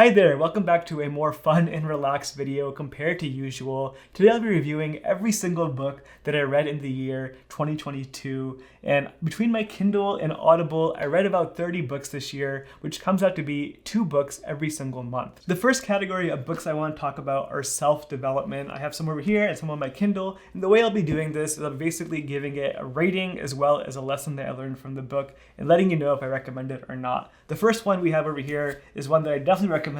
Hi there, welcome back to a more fun and relaxed video compared to usual. Today I'll be reviewing every single book that I read in the year 2022. And between my Kindle and Audible, I read about 30 books this year, which comes out to be 2 books every single month. The first category of books I want to talk about are self-development. I have some over here and some on my Kindle. And the way I'll be doing this is I'm basically giving it a rating as well as a lesson that I learned from the book and letting you know if I recommend it or not. The first one we have over here is one that I definitely recommend.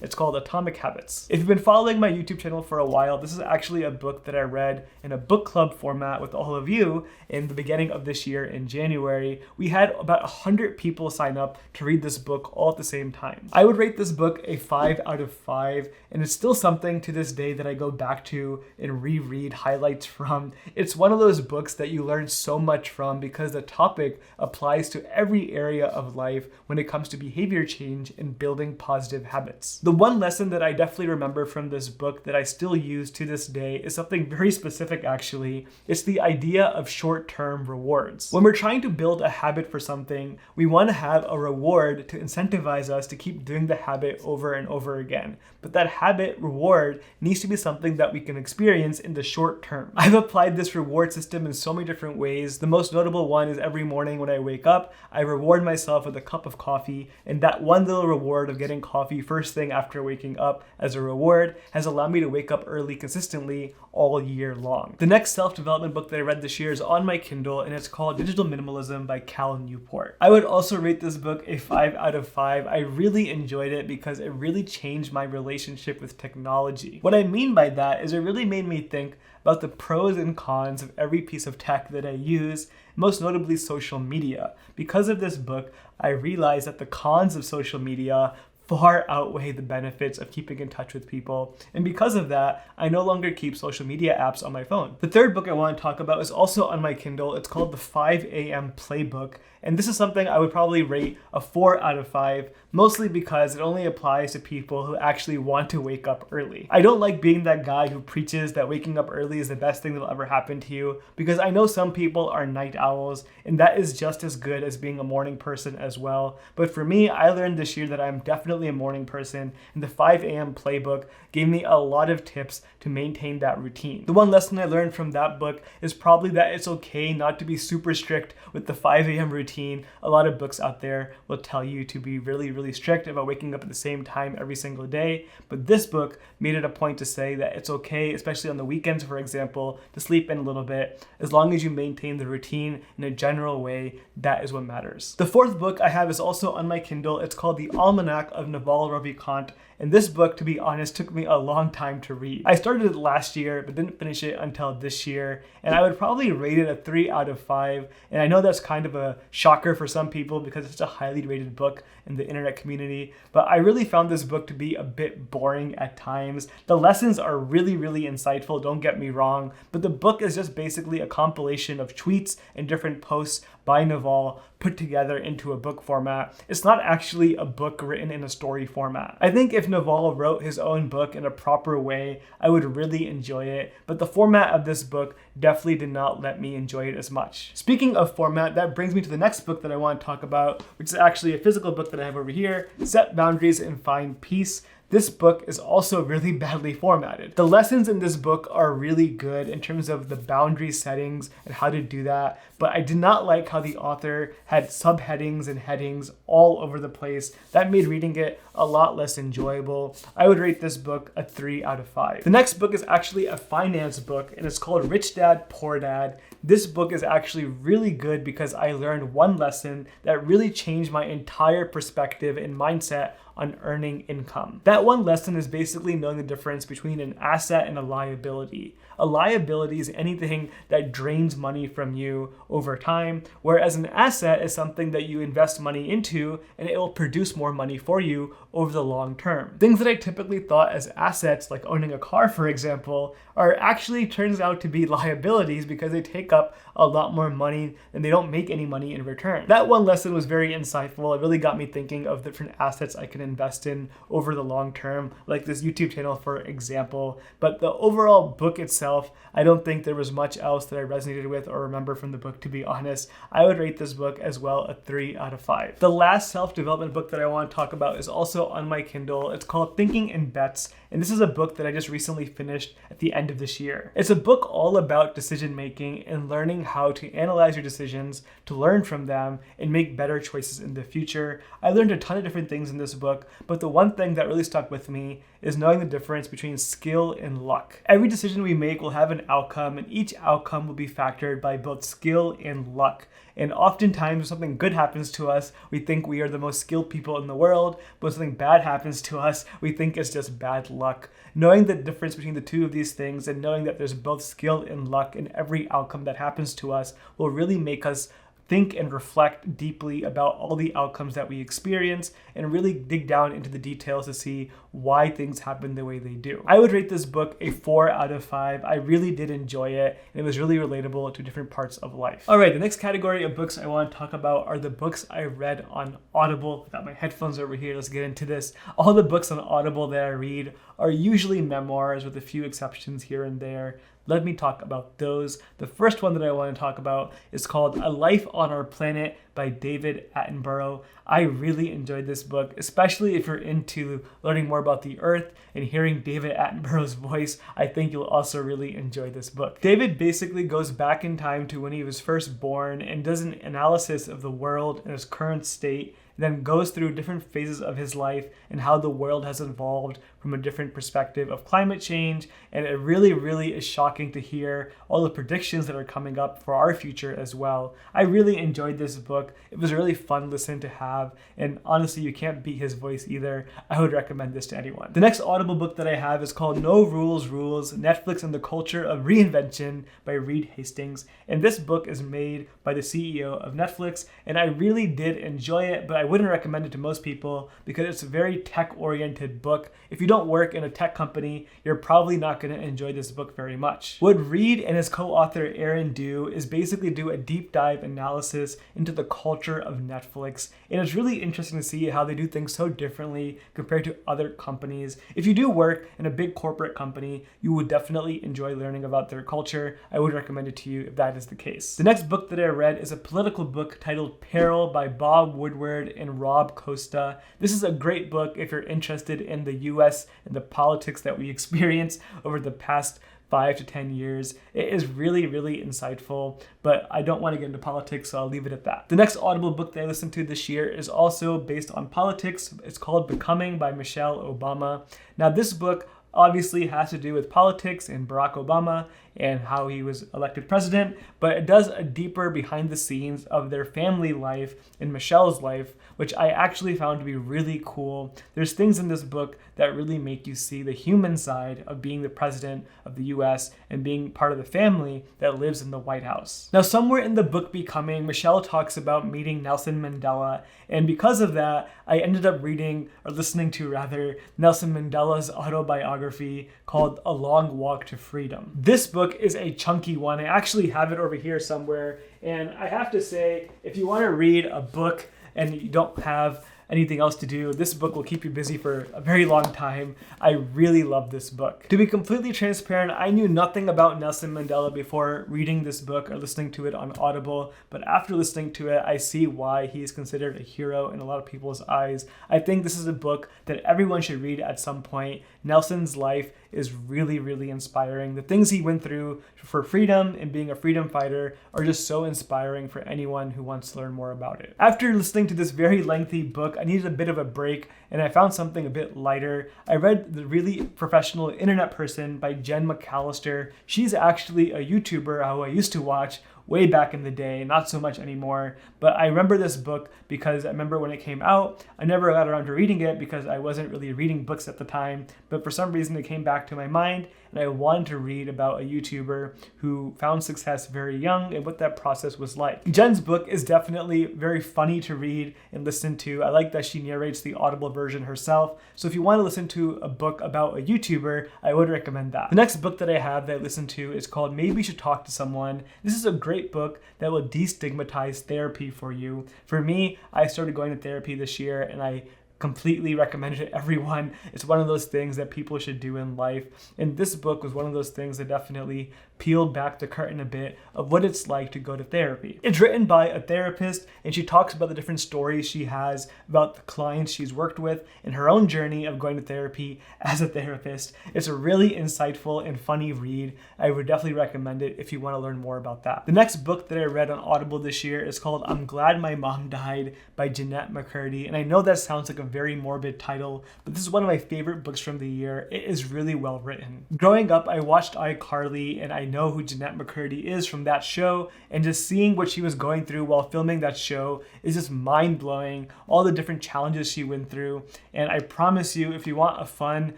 It's called Atomic Habits. If you've been following my YouTube channel for a while, this is actually a book that I read in a book club format with all of you in the beginning of this year in January. We had about 100 people sign up to read this book all at the same time. I would rate this book a 5 out of 5, and it's still something to this day that I go back to and reread highlights from. It's one of those books that you learn so much from because the topic applies to every area of life when it comes to behavior change and building positive habits. The one lesson that I definitely remember from this book that I still use to this day is something very specific actually. It's the idea of short-term rewards. When we're trying to build a habit for something, we want to have a reward to incentivize us to keep doing the habit over and over again. But that habit reward needs to be something that we can experience in the short term. I've applied this reward system in so many different ways. The most notable one is every morning when I wake up, I reward myself with a cup of coffee, and that one little reward of getting coffee first thing after waking up as a reward has allowed me to wake up early consistently all year long. The next self-development book that I read this year is on my Kindle, and it's called Digital Minimalism by Cal Newport. I would also rate this book a 5 out of 5. I really enjoyed it because it really changed my relationship with technology. What I mean by that is it really made me think about the pros and cons of every piece of tech that I use, most notably social media. Because of this book, I realized that the cons of social media far outweigh the benefits of keeping in touch with people. And because of that, I no longer keep social media apps on my phone. The third book I want to talk about is also on my Kindle. It's called The 5 a.m. Playbook. And this is something I would probably rate a 4 out of 5, mostly because it only applies to people who actually want to wake up early. I don't like being that guy who preaches that waking up early is the best thing that'll ever happen to you, because I know some people are night owls, and that is just as good as being a morning person as well. But for me, I learned this year that I'm definitely a morning person, and the 5 a.m. Playbook gave me a lot of tips to maintain that routine. The one lesson I learned from that book is probably that it's okay not to be super strict with the 5 a.m. routine. A lot of books out there will tell you to be really strict about waking up at the same time every single day, but this book made it a point to say that it's okay, especially on the weekends, for example, to sleep in a little bit. As long as you maintain the routine in a general way, that is what matters. The fourth book I have is also on my Kindle. It's called The Almanac of Naval Ravikant. And this book, to be honest, took me a long time to read. I started it last year, but didn't finish it until this year. And I would probably rate it a 3 out of 5. And I know that's kind of a shocker for some people because it's a highly rated book in the internet community. But I really found this book to be a bit boring at times. The lessons are really insightful, don't get me wrong. But the book is just basically a compilation of tweets and different posts by Naval put together into a book format. It's not actually a book written in a story format. I think if Naval wrote his own book in a proper way, I would really enjoy it, but the format of this book definitely did not let me enjoy it as much. Speaking of format, that brings me to the next book that I want to talk about, which is actually a physical book that I have over here, Set Boundaries and Find Peace. This book is also really badly formatted. The lessons in this book are really good in terms of the boundary settings and how to do that, but I did not like how the author had subheadings and headings all over the place. That made reading it a lot less enjoyable. I would rate this book a 3 out of 5. The next book is actually a finance book, and it's called Rich Dad, Poor Dad. This book is actually really good because I learned one lesson that really changed my entire perspective and mindset on earning income. That one lesson is basically knowing the difference between an asset and a liability. A liability is anything that drains money from you over time, whereas an asset is something that you invest money into and it will produce more money for you over the long term. Things that I typically thought as assets, like owning a car, for example, are actually turns out to be liabilities because they take up a lot more money and they don't make any money in return. That one lesson was very insightful. It really got me thinking of different assets I can invest in over the long term, like this YouTube channel, for example. But the overall book itself, I don't think there was much else that I resonated with or remember from the book, to be honest. I would rate this book as well a 3 out of 5. The last self-development book that I want to talk about is also on my Kindle. It's called Thinking in Bets, and this is a book that I just recently finished at the end of this year. It's a book all about decision making and learning how to analyze your decisions, to learn from them, and make better choices in the future. I learned a ton of different things in this book, but the one thing that really stuck with me is knowing the difference between skill and luck. Every decision we make will have an outcome, and each outcome will be factored by both skill and luck. And oftentimes when something good happens to us, we think we are the most skilled people in the world, but when something bad happens to us, we think it's just bad luck. Knowing the difference between the two of these things and knowing that there's both skill and luck in every outcome that happens to us will really make us think and reflect deeply about all the outcomes that we experience and really dig down into the details to see why things happen the way they do. I would rate this book a 4 out of 5. I really did enjoy it, and it was really relatable to different parts of life. All right, the next category of books I want to talk about are the books I read on Audible. I've got my headphones over here. Let's get into this. All the books on Audible that I read are usually memoirs with a few exceptions here and there. Let me talk about those. The first one that I want to talk about is called A Life on Our Planet by David Attenborough. I really enjoyed this book, especially if you're into learning more about the Earth and hearing David Attenborough's voice. I think you'll also really enjoy this book. David basically goes back in time to when he was first born and does an analysis of the world and its current state, then goes through different phases of his life and how the world has evolved from a different perspective of climate change. And it really, really is shocking to hear all the predictions that are coming up for our future as well. I really enjoyed this book. It was a really fun listen to have. And honestly, you can't beat his voice either. I would recommend this to anyone. The next Audible book that I have is called No Rules Rules, Netflix and the Culture of Reinvention by Reed Hastings. And this book is made by the CEO of Netflix. And I really did enjoy it, but I wouldn't recommend it to most people because it's a very tech-oriented book. If you don't work in a tech company, you're probably not going to enjoy this book very much. What Reed and his co-author Aaron do is basically do a deep dive analysis into the culture of Netflix. And it's really interesting to see how they do things so differently compared to other companies. If you do work in a big corporate company, you would definitely enjoy learning about their culture. I would recommend it to you if that is the case. The next book that I read is a political book titled Peril by Bob Woodward and Rob Costa. This is a great book if you're interested in the US and the politics that we experience over the past 5 to 10 years. It is really, really insightful, but I don't want to get into politics, so I'll leave it at that. The next Audible book that I listened to this year is also based on politics. It's called Becoming by Michelle Obama. Now, this book obviously has to do with politics and Barack Obama and how he was elected president, but it does a deeper behind the scenes of their family life and Michelle's life, which I actually found to be really cool. There's things in this book that really make you see the human side of being the president of the US and being part of the family that lives in the White House. Now, somewhere in the book Becoming, Michelle talks about meeting Nelson Mandela, and because of that, I ended up reading, or listening to rather, Nelson Mandela's autobiography called A Long Walk to Freedom. This book is a chunky one. I actually have it over here somewhere, and I have to say, if you want to read a book and you don't have anything else to do, this book will keep you busy for a very long time. I really love this book. To be completely transparent, I knew nothing about Nelson Mandela before reading this book or listening to it on Audible, but after listening to it, I see why he is considered a hero in a lot of people's eyes. I think this is a book that everyone should read at some point. Nelson's life is really, really inspiring. The things he went through for freedom and being a freedom fighter are just so inspiring for anyone who wants to learn more about it. After listening to this very lengthy book, I needed a bit of a break, and I found something a bit lighter. I read The Really Professional Internet Person by Jen McAllister. She's actually a YouTuber who I used to watch way back in the day, not so much anymore. But I remember this book because I remember when it came out. I never got around to reading it because I wasn't really reading books at the time, but for some reason it came back to my mind, and I wanted to read about a YouTuber who found success very young and what that process was like. Jen's book is definitely very funny to read and listen to. I like that she narrates the Audible version herself. So if you want to listen to a book about a YouTuber, I would recommend that. The next book that I have that I listened to is called Maybe You Should Talk to Someone. This is a great book that will destigmatize therapy for you. For me, I started going to therapy this year, and I completely recommend it to everyone. It's one of those things that people should do in life. And this book was one of those things that definitely peeled back the curtain a bit of what it's like to go to therapy. It's written by a therapist, and she talks about the different stories she has about the clients she's worked with and her own journey of going to therapy as a therapist. It's a really insightful and funny read. I would definitely recommend it if you want to learn more about that. The next book that I read on Audible this year is called I'm Glad My Mom Died by Jeanette McCurdy. And I know that sounds like a very morbid title, but this is one of my favorite books from the year. It is really well written. Growing up, I watched iCarly, and I know who Jeanette McCurdy is from that show, and just seeing what she was going through while filming that show is just mind-blowing, all the different challenges she went through. And I promise you, if you want a fun,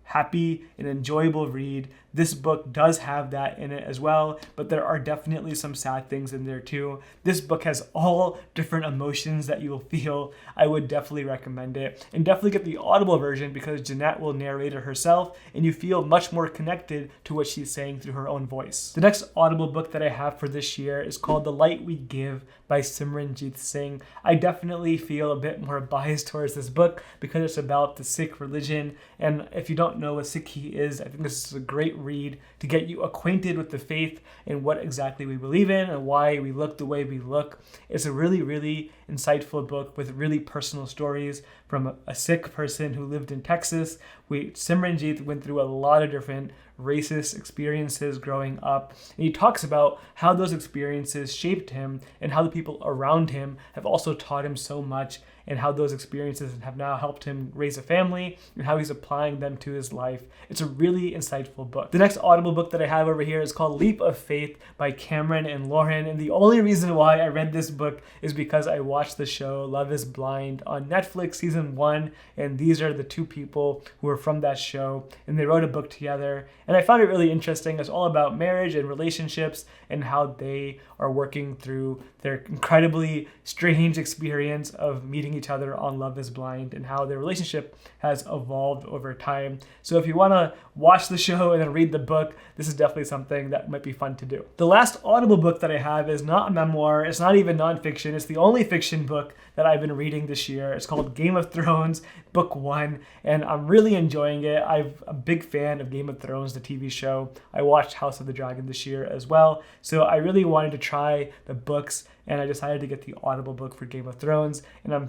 happy, and enjoyable read, this book does have that in it as well, but there are definitely some sad things in there too. This book has all different emotions that you will feel. I would definitely recommend it, and definitely get the Audible version because Jeanette will narrate it herself and you feel much more connected to what she's saying through her own voice. The next Audible book that I have for this year is called The Light We Give by Simranjeet Singh. I definitely feel a bit more biased towards this book because it's about the Sikh religion, and if you don't know what Sikhi is, I think this is a great read to get you acquainted with the faith and what exactly we believe in and why we look the way we look. It's a really, really insightful book with really personal stories from a Sikh person who lived in Texas. Simranjeet went through a lot of different racist experiences growing up, and he talks about how those experiences shaped him and how the people around him have also taught him so much, and how those experiences have now helped him raise a family and how he's applying them to his life. It's a really insightful book. The next Audible book that I have over here is called Leap of Faith by Cameron and Lauren, and the only reason why I read this book is because I watched the show Love is Blind on Netflix season 1, and these are the two people who are from that show, and they wrote a book together, and I found it really interesting. It's all about marriage and relationships and how they are working through their incredibly strange experience of meeting each other on Love is Blind and how their relationship has evolved over time. So if you want to watch the show and then read the book, this is definitely something that might be fun to do. The last Audible book that I have is not a memoir. It's not even nonfiction. It's the only fiction book that I've been reading this year. It's called Game of Thrones, Book 1, and I'm really enjoying it. I'm a big fan of Game of Thrones, the TV show. I watched House of the Dragon this year as well, so I really wanted to try the books, and I decided to get the Audible book for Game of Thrones, and I'm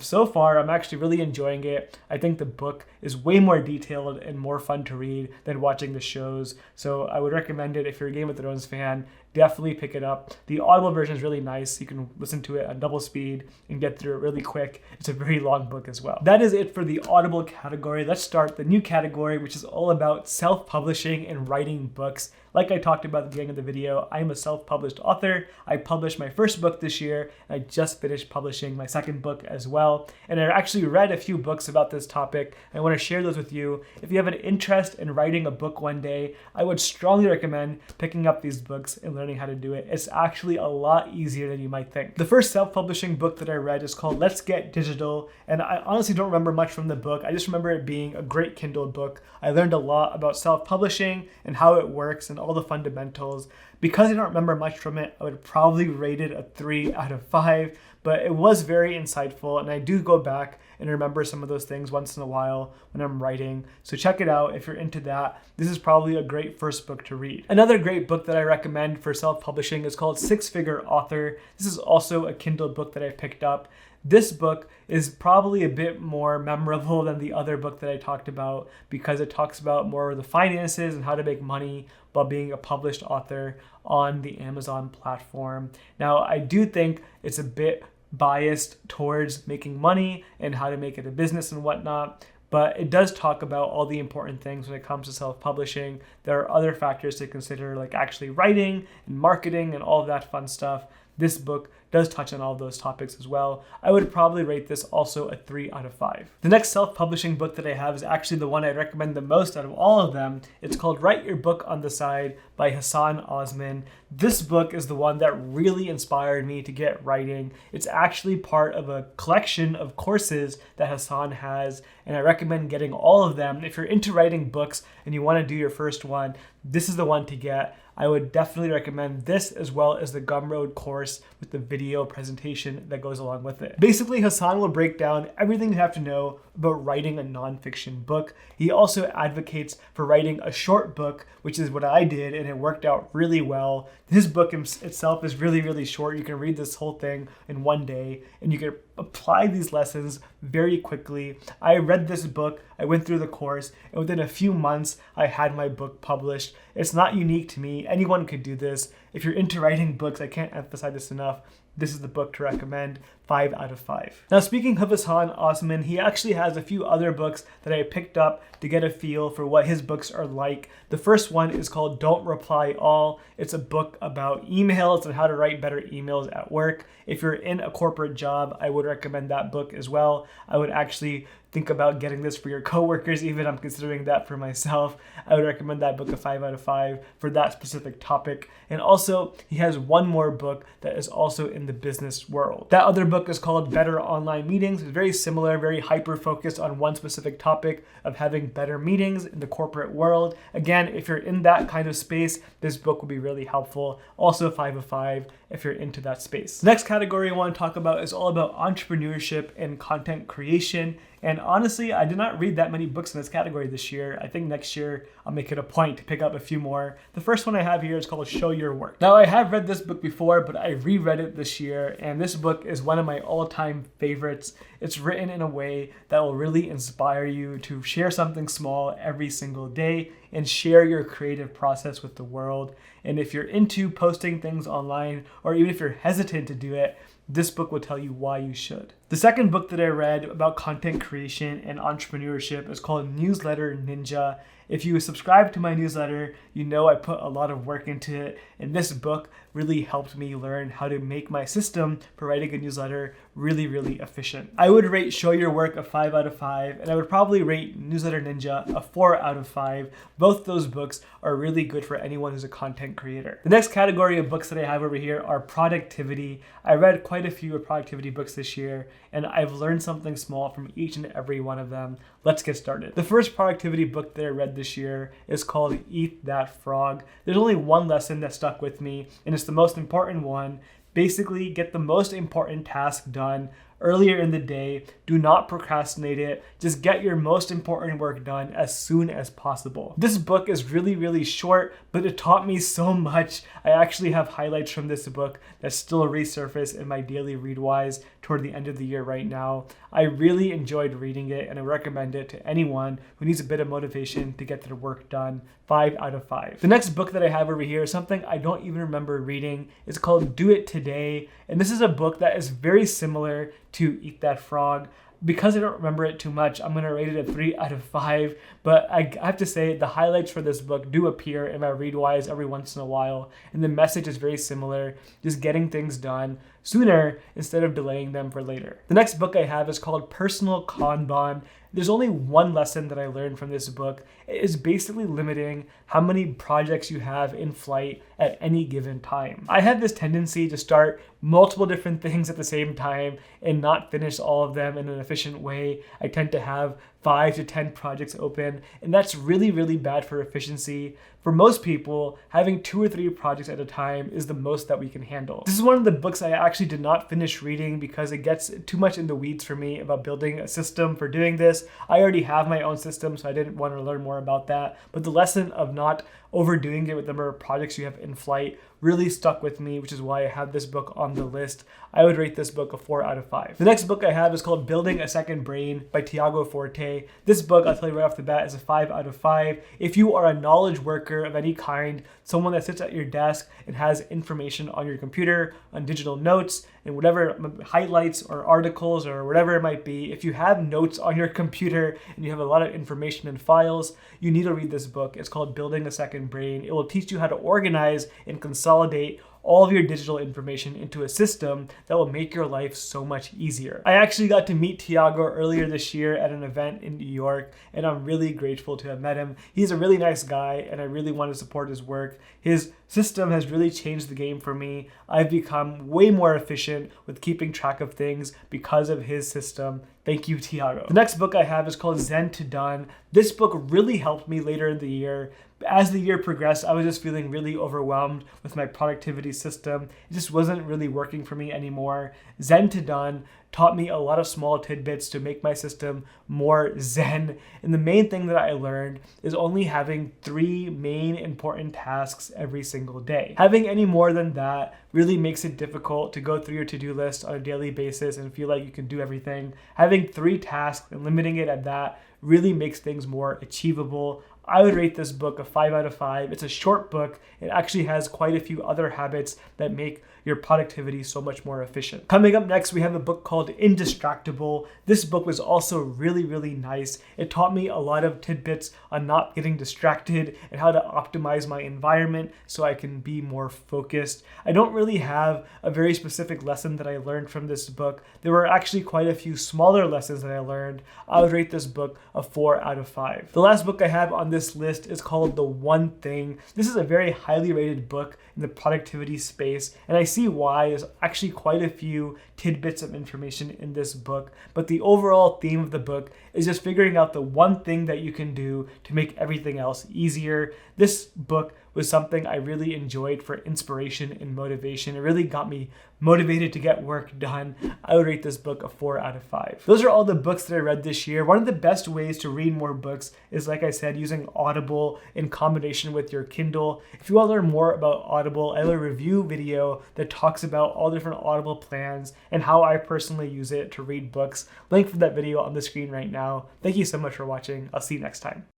actually really enjoying it. I think the book is way more detailed and more fun to read than watching the shows, so I would recommend it if you're a Game of Thrones fan. Definitely pick it up. The Audible version is really nice. You can listen to it at double speed and get through it really quick. It's a very long book as well. That is it for the Audible category. Let's start the new category, which is all about self-publishing and writing books. Like I talked about at the beginning of the video, I'm a self-published author. I published my first book this year, and I just finished publishing my second book as well. And I actually read a few books about this topic. I want to share those with you. If you have an interest in writing a book one day, I would strongly recommend picking up these books and learning how to do it. It's actually a lot easier than you might think. The first self-publishing book that I read is called Let's Get Digital, and I honestly don't remember much from the book. I just remember it being a great Kindle book. I learned a lot about self-publishing and how it works and all the fundamentals. Because I don't remember much from it, I would probably rate it a 3 out of 5, but it was very insightful, and I do go back and remember some of those things once in a while when I'm writing. So check it out if you're into that. This is probably a great first book to read. Another great book that I recommend for self-publishing is called Six Figure Author. This is also a Kindle book that I picked up. This book is probably a bit more memorable than the other book that I talked about because it talks about more of the finances and how to make money while being a published author on the Amazon platform. Now, I do think it's a bit biased towards making money and how to make it a business and whatnot, but it does talk about all the important things when it comes to self-publishing. There are other factors to consider, like actually writing and marketing and all of that fun stuff. This book does touch on all of those topics as well. I would probably rate this also a 3 out of 5. The next self-publishing book that I have is actually the one I recommend the most out of all of them. It's called Write Your Book on the Side by Hassan Osman. This book is the one that really inspired me to get writing. It's actually part of a collection of courses that Hassan has, and I recommend getting all of them. If you're into writing books and you want to do your first one, this is the one to get. I would definitely recommend this as well as the Gumroad course with the video presentation that goes along with it. Basically, Hassan will break down everything you have to know about writing a nonfiction book. He also advocates for writing a short book, which is what I did, and it worked out really well. His book itself is really, really short. You can read this whole thing in one day, and you can apply these lessons very quickly. I read this book, I went through the course, and within a few months, I had my book published. It's not unique to me. Anyone could do this. If you're into writing books, I can't emphasize this enough. This is the book to recommend, 5 out of 5. Now, speaking of Hassan Osman, he actually has a few other books that I picked up to get a feel for what his books are like. The first one is called Don't Reply All. It's a book about emails and how to write better emails at work. If you're in a corporate job, I would recommend that book as well. I would actually think about getting this for your coworkers, even I'm considering that for myself. I would recommend that book a 5 out of 5 for that specific topic. And also, he has one more book that is also in the business world. That other book is called Better Online Meetings. It's very similar, very hyper-focused on one specific topic of having better meetings in the corporate world. Again, if you're in that kind of space, this book will be really helpful. Also 5 of 5 if you're into that space. The next category I want to talk about is all about entrepreneurship and content creation. And honestly, I did not read that many books in this category this year. I think next year I'll make it a point to pick up a few more. The first one I have here is called Show Your Work. Now, I have read this book before, but I reread it this year, and this book is one of my all-time favorites. It's written in a way that will really inspire you to share something small every single day and share your creative process with the world. And if you're into posting things online, or even if you're hesitant to do it, this book will tell you why you should. The second book that I read about content creation and entrepreneurship is called Newsletter Ninja. If you subscribe to my newsletter, you know I put a lot of work into it, and this book really helped me learn how to make my system for writing a newsletter really, really efficient. I would rate Show Your Work a 5 out of 5, and I would probably rate Newsletter Ninja a 4 out of 5. Both those books are really good for anyone who's a content creator. The next category of books that I have over here are productivity. I read quite a few productivity books this year, and I've learned something small from each and every one of them. Let's get started. The first productivity book that I read this year is called Eat That Frog. There's only one lesson that stuck with me, and it's the most important one. Basically, get the most important task done earlier in the day. Do not procrastinate it. Just get your most important work done as soon as possible. This book is really, really short, but it taught me so much. I actually have highlights from this book that still resurface in my daily read-wise toward the end of the year right now. I really enjoyed reading it, and I recommend it to anyone who needs a bit of motivation to get their work done. 5 out of 5. The next book that I have over here is something I don't even remember reading. It's called Do It Today, and this is a book that is very similar to Eat That Frog. Because I don't remember it too much, I'm going to rate it a 3 out of 5. But I have to say, the highlights for this book do appear in my read-wise every once in a while. And the message is very similar, just getting things done sooner instead of delaying them for later. The next book I have is called Personal Kanban. There's only one lesson that I learned from this book. It is basically limiting how many projects you have in flight at any given time. I have this tendency to start multiple different things at the same time and not finish all of them in an efficient way. I tend to have 5 to 10 projects open, and that's really, really bad for efficiency. For most people, having 2 or 3 projects at a time is the most that we can handle. This is one of the books I actually did not finish reading because it gets too much in the weeds for me about building a system for doing this. I already have my own system, so I didn't want to learn more about that. But the lesson of not overdoing it with the number of projects you have in flight really stuck with me, which is why I have this book on the list. I would rate this book a 4 out of 5. The next book I have is called Building a Second Brain by Tiago Forte. This book, I'll tell you right off the bat, is a 5 out of 5. If you are a knowledge worker of any kind, someone that sits at your desk and has information on your computer, on digital notes, and whatever highlights or articles or whatever it might be, if you have notes on your computer and you have a lot of information and files, you need to read this book. It's called Building a Second Brain. It will teach you how to organize and consolidate all of your digital information into a system that will make your life so much easier. I actually got to meet Tiago earlier this year at an event in New York, and I'm really grateful to have met him. He's a really nice guy, and I really want to support his work. His system has really changed the game for me. I've become way more efficient with keeping track of things because of his system. Thank you, Tiago. The next book I have is called Zen to Done. This book really helped me later in the year. As the year progressed, I was just feeling really overwhelmed with my productivity system. It just wasn't really working for me anymore. Zen to Done taught me a lot of small tidbits to make my system more zen. And the main thing that I learned is only having 3 main important tasks every single day. Having any more than that really makes it difficult to go through your to-do list on a daily basis and feel like you can do everything. Having 3 tasks and limiting it at that really makes things more achievable. I would rate this book a 5 out of 5. It's a short book. It actually has quite a few other habits that make your productivity so much more efficient. Coming up next, we have a book called Indistractable. This book was also really, really nice. It taught me a lot of tidbits on not getting distracted and how to optimize my environment so I can be more focused. I don't really have a very specific lesson that I learned from this book. There were actually quite a few smaller lessons that I learned. I would rate this book a 4 out of 5. The last book I have on this list is called The One Thing. This is a very highly rated book in the productivity space, and I see why. There's actually quite a few tidbits of information in this book, but the overall theme of the book is just figuring out the one thing that you can do to make everything else easier. This book was something I really enjoyed for inspiration and motivation. It really got me motivated to get work done. I would rate this book a 4 out of 5. Those are all the books that I read this year. One of the best ways to read more books is, like I said, using Audible in combination with your Kindle. If you want to learn more about Audible, I have a review video that talks about all different Audible plans and how I personally use it to read books. Link for that video on the screen right now. Thank you so much for watching. I'll see you next time.